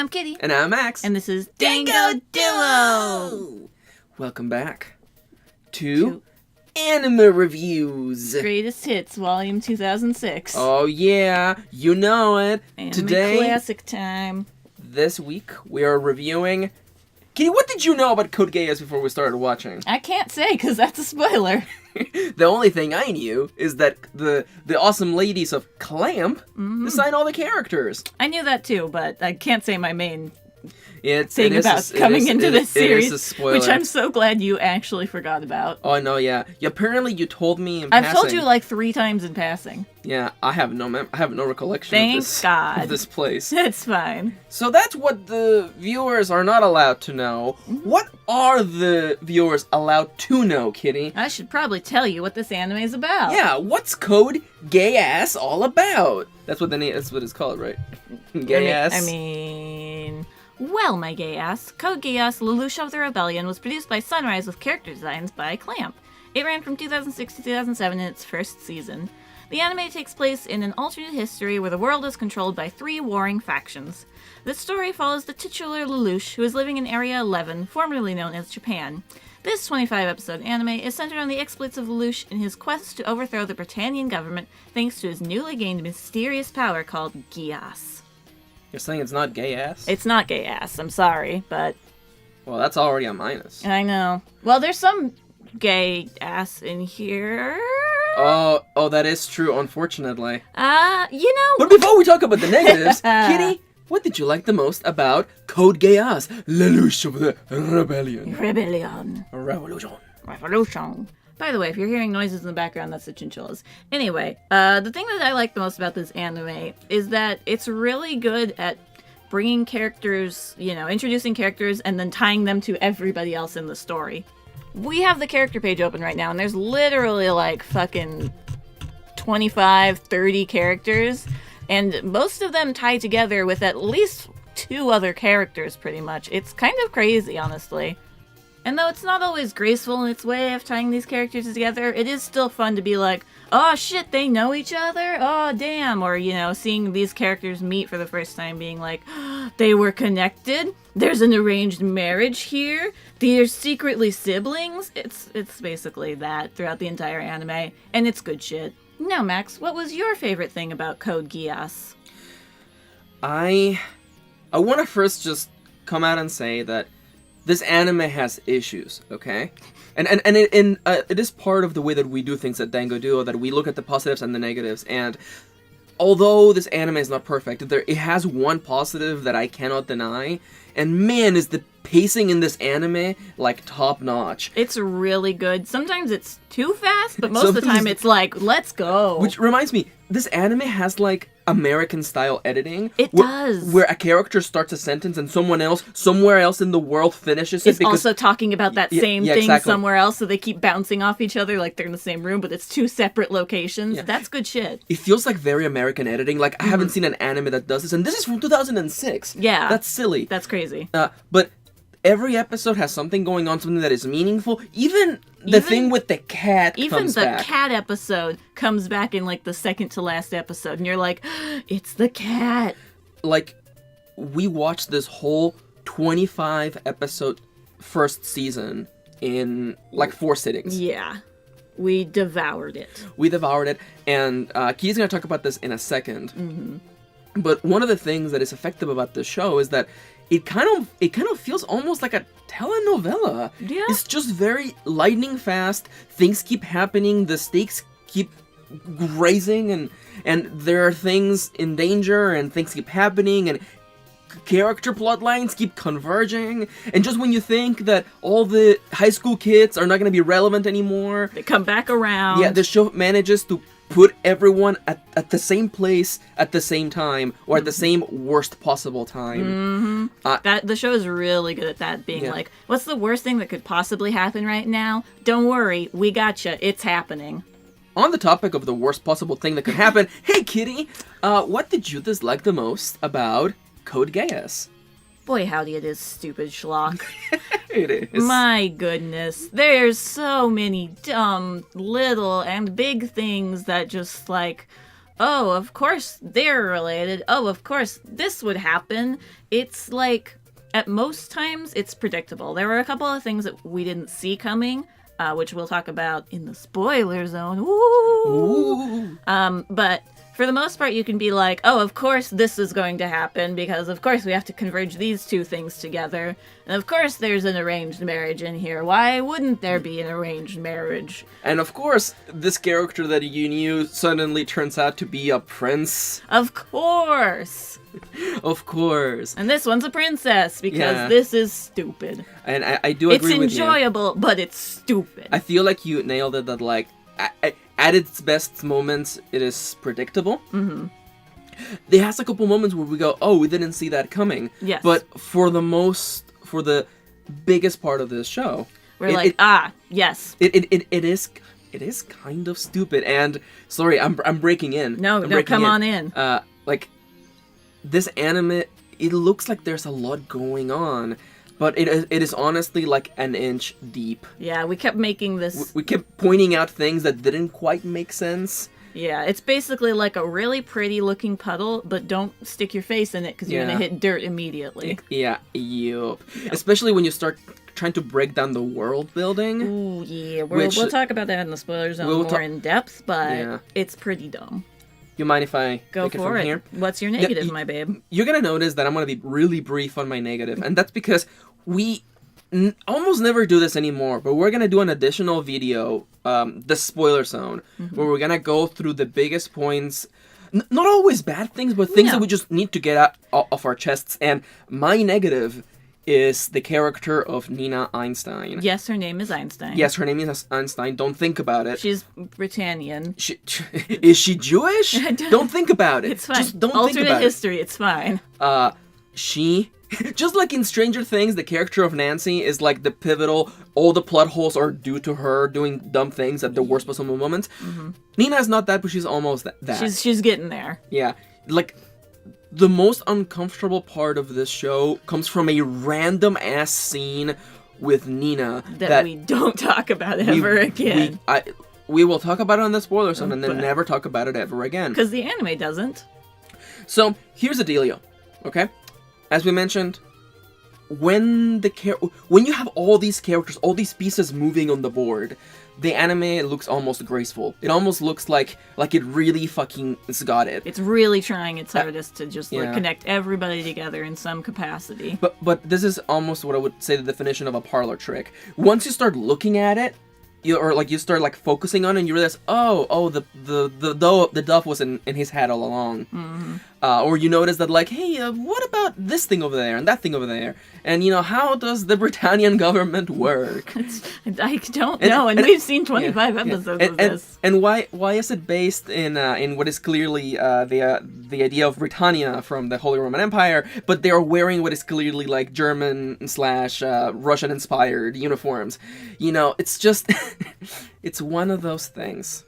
I'm Kitty. And I'm Max. And this is Dango Duo! Welcome back to Anime Reviews. Greatest Hits, Volume 2006. Oh yeah, you know it. Anime Today, classic time. this week, we are reviewing... Kitty, what did you know about Code Geass before we started watching? I can't say, because that's a spoiler. The only thing I knew is that the awesome ladies of Clamp design all the characters. I knew that too, but I can't say my main It thing is about a, coming into this it series, is a spoiler. which I'm so glad you actually forgot about. Oh, no, yeah. Apparently you told me in I've passing. told you like 3 times in passing. Yeah, I have no recollection Thank of this, God. of this place. It's fine. So that's what the viewers are not allowed to know. What are the viewers allowed to know, Kitty? I should probably tell you what this anime is about. Yeah, what's Code Geass all about? That's what it's called, right? Geass. I mean... Well, my gay ass, Code Geass, Lelouch of the Rebellion was produced by Sunrise with character designs by Clamp. It ran from 2006 to 2007 in its first season. The anime takes place in an alternate history where the world is controlled by 3 warring factions. This story follows the titular Lelouch, who is living in Area 11, formerly known as Japan. This 25-episode anime is centered on the exploits of Lelouch in his quest to overthrow the Britannian government thanks to his newly gained mysterious power called Geass. You're saying it's not gay ass? It's not gay ass, I'm sorry, but... Well, that's already a minus. I know. Well, there's some gay ass in here. Oh, that is true, unfortunately. You know... But before we talk about the negatives, Kitty, what did you like the most about Code Geass, Lelouch of the Rebellion? Revolution. By the way, if you're hearing noises in the background, that's the chinchillas. Anyway, the thing that I like the most about this anime is that it's really good at bringing characters, introducing characters and then tying them to everybody else in the story. We have the character page open right now, and there's literally like fucking 25, 30 characters, and most of them tie together with at least 2 other characters, pretty much. It's kind of crazy, honestly. And though it's not always graceful in its way of tying these characters together, it is still fun to be like, oh shit, they know each other? Oh damn. Or, seeing these characters meet for the first time being like, they were connected? There's an arranged marriage here? They're secretly siblings? It's basically that throughout the entire anime, and it's good shit. Now, Max, what was your favorite thing about Code Geass? I want to first just come out and say that this anime has issues, okay? And it is part of the way that we do things at Dango Duo, that we look at the positives and the negatives, and although this anime is not perfect, it has one positive that I cannot deny, and man, is the pacing in this anime, like, top-notch. It's really good. Sometimes it's too fast, but most of the time it's like, let's go. Which reminds me, this anime has, like, American-style editing. It does. Where a character starts a sentence and someone else, somewhere else in the world finishes it. It's also talking about that same thing exactly. somewhere else, so they keep bouncing off each other like they're in the same room, but it's 2 separate locations. Yeah. That's good shit. It feels like very American editing. Like, I haven't seen an anime that does this, and this is from 2006. Yeah. That's silly. That's crazy. But every episode has something going on, something that is meaningful. Even the thing with the cat comes back. Even the cat episode comes back in, like, the second to last episode, and you're like, it's the cat. Like, we watched this whole 25-episode first season in, like, 4 sittings. Yeah. We devoured it. And Key's gonna talk about this in a second. But one of the things that is effective about this show is that it kind of feels almost like a telenovela. Yeah. It's just very lightning fast. Things keep happening. The stakes keep raising, and there are things in danger, and things keep happening, and character plot lines keep converging. And just when you think that all the high school kids are not going to be relevant anymore, they come back around. Yeah, the show manages to put everyone at the same place at the same time, or at the same worst possible time. The show is really good at that, being like, what's the worst thing that could possibly happen right now? Don't worry, we gotcha, it's happening. On the topic of the worst possible thing that could happen, hey Kitty, what did you dislike the most about Code Geass? Boy, howdy it is, stupid schlock. It is. My goodness. There's so many dumb, little, and big things that just, like, oh, of course they're related. Oh, of course this would happen. It's like, at most times, it's predictable. There were a couple of things that we didn't see coming, which we'll talk about in the spoiler zone. Ooh. But for the most part, you can be like, oh, of course this is going to happen, because of course we have to converge these two things together. And of course there's an arranged marriage in here. Why wouldn't there be an arranged marriage? And of course, this character that you knew suddenly turns out to be a prince. Of course! Of course. And this one's a princess, because this is stupid. And I do agree with you. It's enjoyable, but it's stupid. I feel like you nailed it, that like, at its best moments, it is predictable. Mm-hmm. There has a couple moments where we go, oh, we didn't see that coming. Yes. But for the biggest part of this show, we're yes. It is kind of stupid. And sorry, I'm breaking in. No, come on in. Like, this anime, it looks like there's a lot going on, but it is honestly like an inch deep. Yeah, we kept making this... We kept pointing out things that didn't quite make sense. Yeah, it's basically like a really pretty looking puddle, but don't stick your face in it because you're going to hit dirt immediately. Yeah, yup. Especially when you start trying to break down the world building. Ooh, yeah. We'll talk about that in the spoiler zone more in depth, but it's pretty dumb. You mind if I go take for it from it? here? What's your negative, my babe? You're gonna notice that I'm gonna be really brief on my negative, and that's because we almost never do this anymore. But we're gonna do an additional video, the spoiler zone, where we're gonna go through the biggest points. Not always bad things, but things that we just need to get out off our chests. And my negative is the character of Nina Einstein. Yes, her name is Einstein. Yes, her name is Einstein. Don't think about it. She's Britannian. Is she Jewish? Don't think about it. It's fine. Just don't Alternate think about history, it's fine. She... Just like in Stranger Things, the character of Nancy is like the pivotal, all the plot holes are due to her doing dumb things at the worst possible moments. Nina is not that, but she's almost that. She's getting there. Yeah. Like... The most uncomfortable part of this show comes from a random-ass scene with Nina that we don't talk about ever again. We will talk about it on the spoiler zone and then never talk about it ever again. Because the anime doesn't. So, here's the dealio, okay? As we mentioned, when you have all these characters, all these pieces moving on the board, the anime looks almost graceful. It almost looks like it really fucking got it. It's really trying its hardest to just like connect everybody together in some capacity. But this is almost what I would say the definition of a parlor trick. Once you start looking at it, you start like focusing on it, and you realize, the duff was in his head all along. Or you notice that, like, hey, what about this thing over there and that thing over there? And, how does the Britannian government work? I don't know, and we've seen 25 episodes of this. And why is it based in what is clearly the idea of Britannia from the Holy Roman Empire, but they are wearing what is clearly, like, German/Russian-inspired uniforms? It's just... it's one of those things.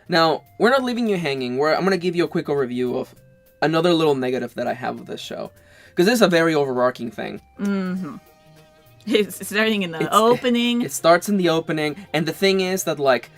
Now, we're not leaving you hanging. I'm going to give you a quick overview of another little negative that I have with this show. Because this is a very overarching thing. It's starting in the opening. It starts in the opening. And the thing is that, like,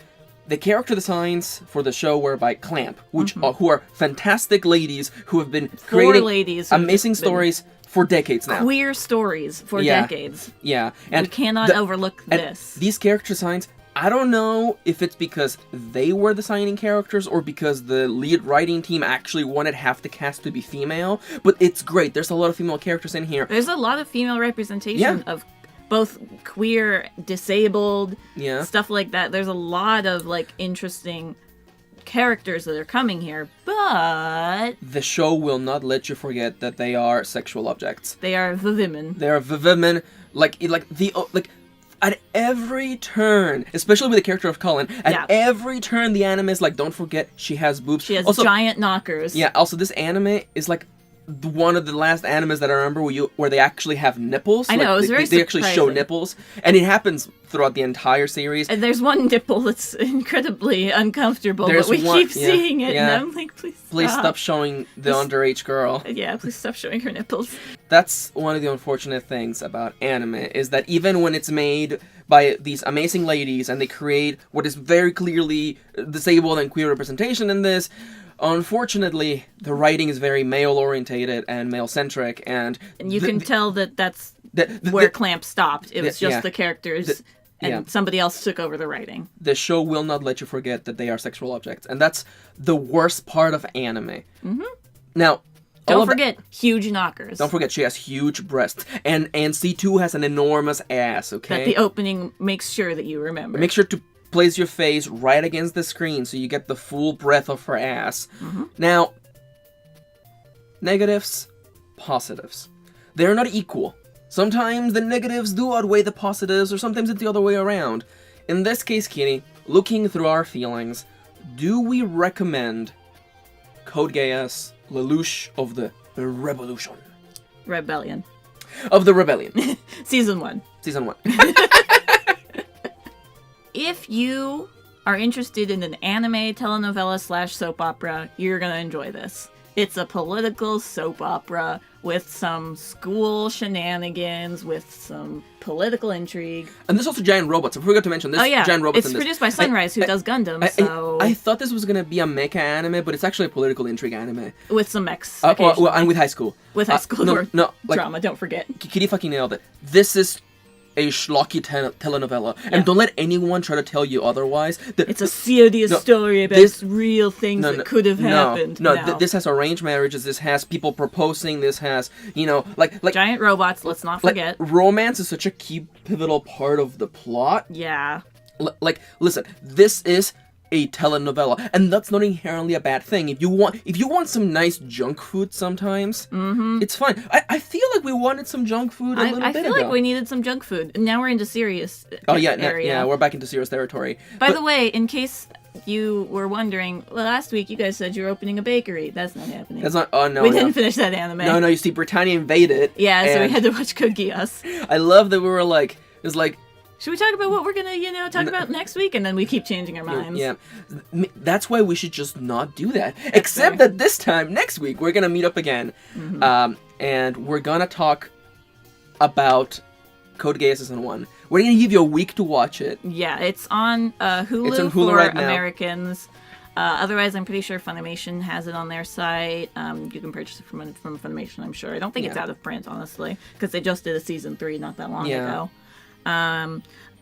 the character designs for the show were by Clamp, who are fantastic ladies who have been creating amazing stories for decades now. Queer stories for decades. Yeah. And we cannot overlook this. These character designs, I don't know if it's because they were designing characters or because the lead writing team actually wanted half the cast to be female, but it's great. There's a lot of female characters in here. There's a lot of female representation of both queer, disabled, stuff like that. There's a lot of, like, interesting characters that are coming here, but... The show will not let you forget that they are sexual objects. They are the women. They are the women, at every turn, especially with the character of Colin, at every turn the anime is like, don't forget, she has boobs. She has giant knockers. Yeah, also this anime is like one of the last animes that I remember where they actually have nipples. I know, it was very They actually show nipples, and it happens throughout the entire series. And there's one nipple that's incredibly uncomfortable, but we keep seeing it, and I'm like, please stop. Please stop showing the underage girl. Yeah, please stop showing her nipples. That's one of the unfortunate things about anime, is that even when it's made by these amazing ladies, and they create what is very clearly disabled and queer representation in this, unfortunately, the writing is very male-orientated and male-centric, and you can tell that that's where Clamp stopped. It was just the characters, and somebody else took over the writing. The show will not let you forget that they are sexual objects, and that's the worst part of anime. Mm-hmm. Now, don't forget huge knockers. Don't forget she has huge breasts, and C2 has an enormous ass. Okay, that the opening makes sure that you remember. Make sure to place your face right against the screen so you get the full breadth of her ass. Mm-hmm. Now, negatives, positives. They're not equal. Sometimes the negatives do outweigh the positives, or sometimes it's the other way around. In this case, Kitty, looking through our feelings, do we recommend Code Geass, Lelouch of the Revolution? Rebellion. Of the Rebellion. Season 1. Season 1. If you are interested in an anime telenovela / soap opera, you're going to enjoy this. It's a political soap opera with some school shenanigans, with some political intrigue. And there's also giant robots. I forgot to mention this. Giant robots in this. It's produced by Sunrise, who does Gundam, so... I thought this was going to be a mecha anime, but it's actually a political intrigue anime. With some mechs, and with high school. With high school drama, don't forget. Kitty fucking nailed it. This is a schlocky telenovela. And don't let anyone try to tell you otherwise. It's a serious story about real things that could have happened. This has arranged marriages. This has people proposing. This has, like giant robots, let's not forget. Romance is such a key, pivotal part of the plot. Yeah. Listen, this is a telenovela, and that's not inherently a bad thing. If you want some nice junk food sometimes, it's fine. I feel like we wanted some junk food a little bit ago. I feel like we needed some junk food. Now we're into serious area. We're back into serious territory. By the way, in case you were wondering, last week you guys said you were opening a bakery. That's not happening. That's not. Oh no. We didn't finish that anime. No. You see, Britannia invaded. Yeah, so we had to watch Code Geass. I love that we were like, it's like, should we talk about what we're gonna, talk about next week? And then we keep changing our minds. Yeah. That's why we should just not do that. Except that this time, next week, we're gonna meet up again. Mm-hmm. And we're gonna talk about Code Geass Season 1. We're gonna give you a week to watch it. Yeah, it's on Hulu, it's on Hulu for right now. Americans. Otherwise, I'm pretty sure Funimation has it on their site. You can purchase it from Funimation, I'm sure. I don't think it's out of print, honestly, because they just did a Season 3 not that long ago.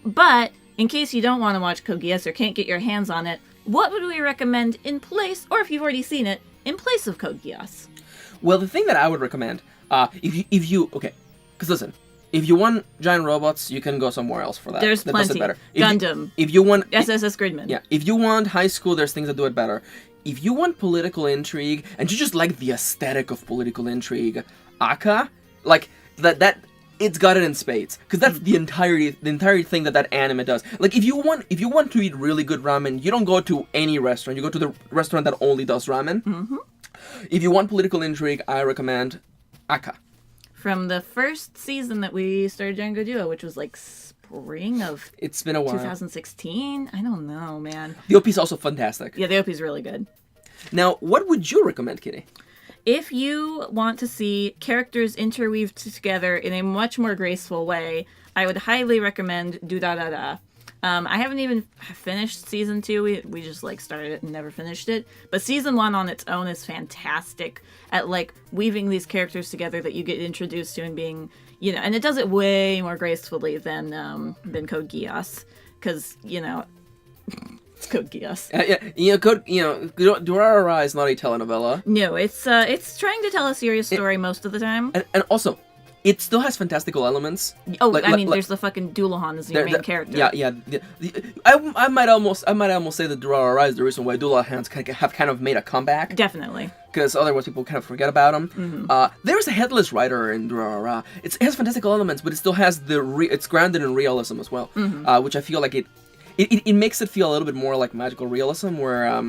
But in case you don't want to watch Code Geass or can't get your hands on it, what would we recommend in place, or if you've already seen it, in place of Code Geass? Well, the thing that I would recommend, if you because listen, if you want giant robots, you can go somewhere else for that. There's that plenty. Does it better. Gundam. If you want SSS Gridman. Yeah. If you want high school, there's things that do it better. If you want political intrigue and you just like the aesthetic of political intrigue, Aka, like that. It's got it in spades, because that's the entire thing that anime does. Like, if you want to eat really good ramen, you don't go to any restaurant. You go to the restaurant that only does ramen. Mm-hmm. If you want political intrigue, I recommend Aka. From the first season that we started Dango Duo, which was like spring of... It's been a while. 2016? I don't know, man. The OP's also fantastic. Yeah, the OP's really good. Now, what would you recommend, Kitty? If you want to see characters interweaved together in a much more graceful way, I would highly recommend Do Da Da Da. I haven't even finished Season 2. We just, started it and never finished it. But Season 1 on its own is fantastic at, weaving these characters together that you get introduced to and being, and it does it way more gracefully than Code Geass. Because, it's Code Geass. Durarara is not a telenovela. No, it's trying to tell a serious story most of the time. And also, it still has fantastical elements. Oh, there's the fucking Doulahan as your main character. Yeah. I might almost say that Durarara is the reason why Doulahans have kind of made a comeback. Definitely. Because otherwise people kind of forget about them. Mm-hmm. There's a headless rider in Durarara. It has fantastical elements, but it still has it's grounded in realism as well, which I feel like it makes it feel a little bit more like magical realism, where,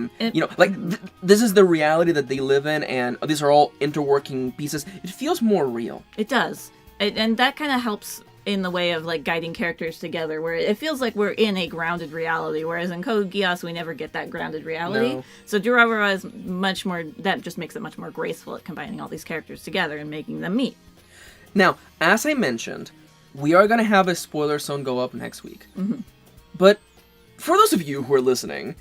this is the reality that they live in, and these are all interworking pieces. It feels more real. It does. And that kind of helps in the way of, guiding characters together, where it feels like we're in a grounded reality, whereas in Code Geass, we never get that grounded reality. No. So Durarara is much more, that just makes it much more graceful at combining all these characters together and making them meet. Now, as I mentioned, we are going to have a spoiler zone go up next week. Mm-hmm. But for those of you who are listening,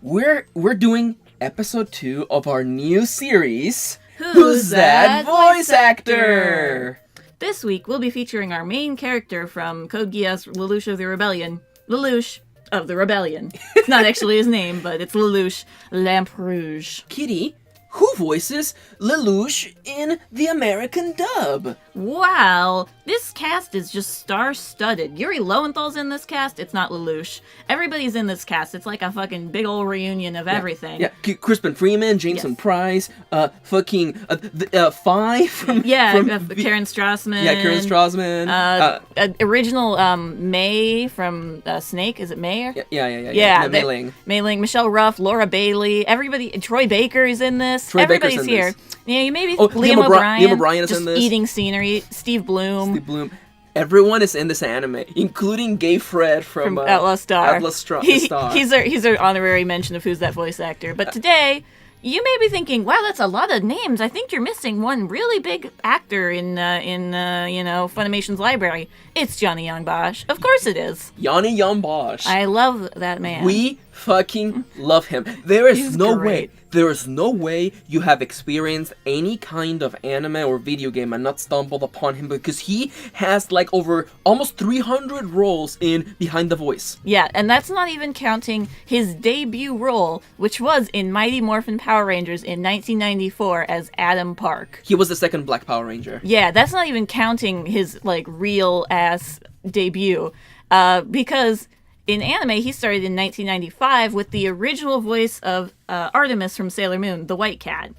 we're doing episode 2 of our new series, Who's That Voice Actor? This week, we'll be featuring our main character from Code Geass, Lelouch of the Rebellion. Lelouch of the Rebellion. It's not actually his name, but it's Lelouch Lamperouge. Kitty, who voices Lelouch in the American dub? Wow, this cast is just star-studded. Yuri Lowenthal's in this cast, it's not Lelouch. Everybody's in this cast, it's like a fucking big old reunion of everything. Yeah, Crispin Freeman, Jameson Price, Fi from... Karen Strassman. Yeah, Karen Strassman. Original May from Snake, is it May? Yeah, Mei Ling, Michelle Ruff, Laura Bailey, everybody, Troy Baker is in this. Everybody's here. Yeah, you maybe Liam O'Brien is just in this. Eating scenery. Steve Bloom. Everyone is in this anime, including Gay Fred from Outlaw Star. Star. He's our honorary mention of Who's That Voice Actor. But today, you may be thinking, wow, that's a lot of names. I think you're missing one really big actor in Funimation's library. It's Johnny Young Bosch. Of course it is. Johnny Young Bosch. I love that man. We fucking love him. There is He's no great. way. There is no way you have experienced any kind of anime or video game and not stumbled upon him, because he has like over almost 300 roles in Behind the Voice. Yeah, and that's not even counting his debut role, which was in Mighty Morphin Power Rangers in 1994 as Adam Park. He was the second Black Power Ranger. Yeah, that's not even counting his like real ass debut, because in anime he started in 1995 with the original voice of Artemis from Sailor Moon, the White Cat.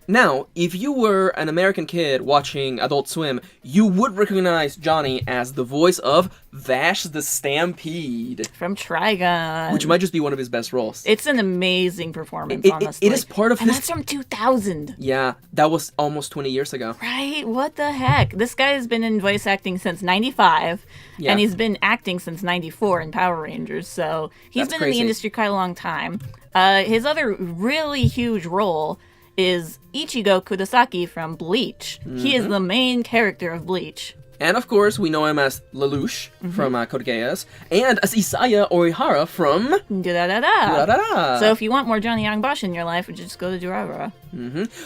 Now, if you were an American kid watching Adult Swim, you would recognize Johnny as the voice of Vash the Stampede. From Trigun. Which might just be one of his best roles. It's an amazing performance, honestly. It is part of and his... that's from 2000. Yeah, that was almost 20 years ago. Right? What the heck? This guy has been in voice acting since 95, and he's been acting since 94 in Power Rangers, so he's been in the industry quite a long time. His other really huge role is Ichigo Kudasaki from Bleach. Mm-hmm. He is the main character of Bleach. And of course, we know him as Lelouch from Code Geass, and as Isaya Orihara from... Da-da-da-da. So if you want more Johnny Young Bosch in your life, just go to Durarara.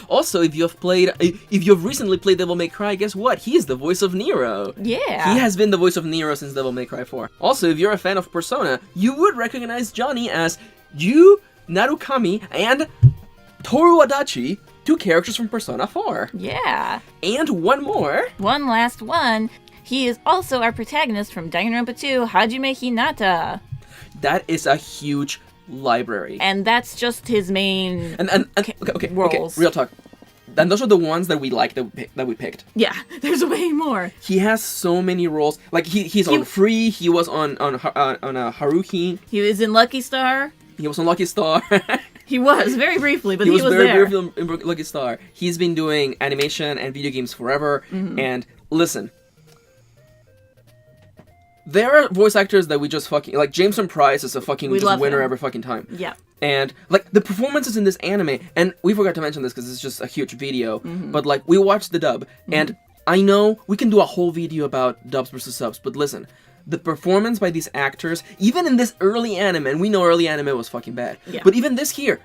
Also, if you've recently played Devil May Cry, guess what? He is the voice of Nero. Yeah. He has been the voice of Nero since Devil May Cry 4. Also, if you're a fan of Persona, you would recognize Johnny as Yu Narukami and Toru Adachi, two characters from Persona 4. Yeah. And one more. One last one. He is also our protagonist from Danganronpa 2, Hajime Hinata. That is a huge library. And that's just his main roles. Real talk. And those are the ones that we like that we picked. Yeah, there's way more. He has so many roles. Like he's on Free. He was on Haruhi. He was in Lucky Star. He was on Lucky Star. He was, very briefly, but he was very there. briefly in Lucky Star. He's been doing animation and video games forever. And listen, there are voice actors that we just fucking... Like, Jameson Price is a fucking winner every fucking time. Yeah. And, like, the performances in this anime... And we forgot to mention this because it's just a huge video. But, like, we watched the dub. And I know we can do a whole video about dubs versus subs. But listen... The performance by these actors, even in this early anime, and we know early anime was fucking bad, but even this here,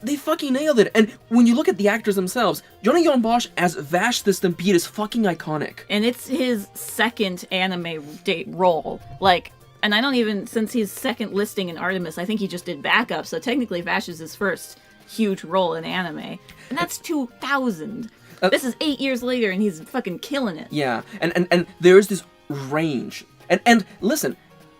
they fucking nailed it. And when you look at the actors themselves, Johnny Young Bosch as Vash the Stampede is fucking iconic. And it's his second anime role. Like, and I don't even, since he's second listing in Artemis, I think he just did backup, so technically Vash is his first huge role in anime. And that's 2000. This is 8 years later, and he's fucking killing it. Yeah, and there's this range. And listen,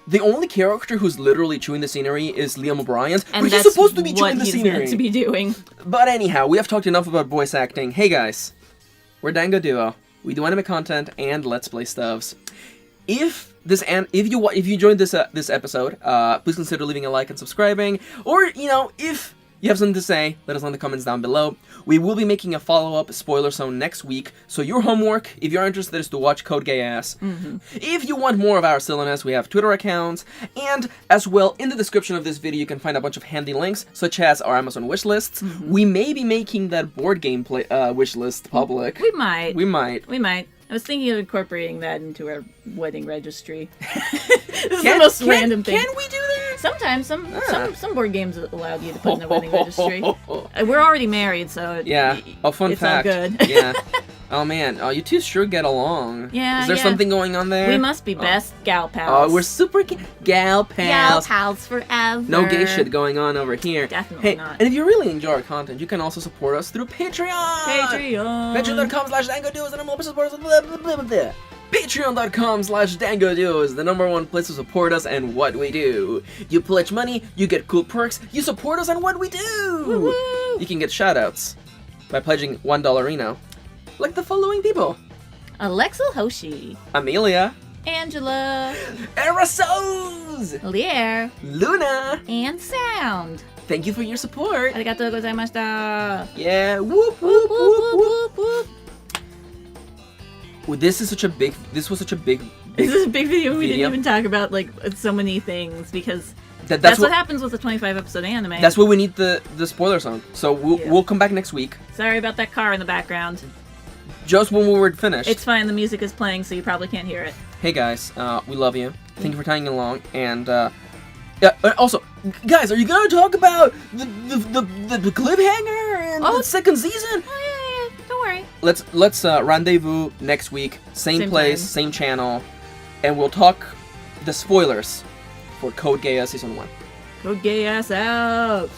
the only character who's literally chewing the scenery is Liam O'Brien's, and but he's supposed to be chewing the scenery. Meant to be doing. But anyhow, we have talked enough about voice acting. Hey guys, we're Dango Duo. We do anime content and Let's Play stuffs. If you enjoyed this episode, please consider leaving a like and subscribing. Or if you have something to say, let us know in the comments down below. We will be making a follow-up spoiler zone next week, so your homework, if you're interested, is to watch Code Geass. If you want more of our silliness, we have Twitter accounts, and as well, in the description of this video, you can find a bunch of handy links, such as our Amazon wish lists. We may be making that board game wish list public. We might. I was thinking of incorporating that into our wedding registry. This is the most random thing. Can we do that? Sometimes some board games allowed you to put in the wedding registry. We're already married, so Yeah. Oh, fun it's fact. all good. Yeah. Oh man. Oh, you two sure get along. Yeah. Is there something going on there? We must be best gal pals. Oh, we're super gal gal pals. pals forever. No gay shit going on over here. Definitely Hey, not. and if you really enjoy our content, you can also support us through Patreon. Patreon. Patreon.com/Dango Duo is the number one place to support us. Blah, blah, blah, blah, blah. Patreon.com/Dango Duo is the number one place to support us and what we do. You pledge money, you get cool perks, you support us and what we do. Woo-woo. You can get shoutouts by pledging $1 like the following people: Alexa Hoshi, Amelia, Angela, Erasos, Lier, Luna. and Sound. Thank you for your support. Arigatou gozaimashita. Yeah, whoop whoop whoop whoop whoop. Well, this was such a big. This is a big video. We didn't Video? even talk about like so many things because That's that's what what happens with a 25 episode anime. That's what we need the spoilers on. So we'll come back next week, Sorry about that car in the background. just when we were finished. It's fine. The music is playing, so you probably can't hear it. Hey guys, we love you. Thank you for tagging along, and also, guys, are you gonna talk about the cliffhanger and Oh. the second season? Oh yeah. Don't worry. Let's rendezvous next week, same place, time. same channel, and we'll talk the spoilers for Code Geass Season 1. Code Geass out.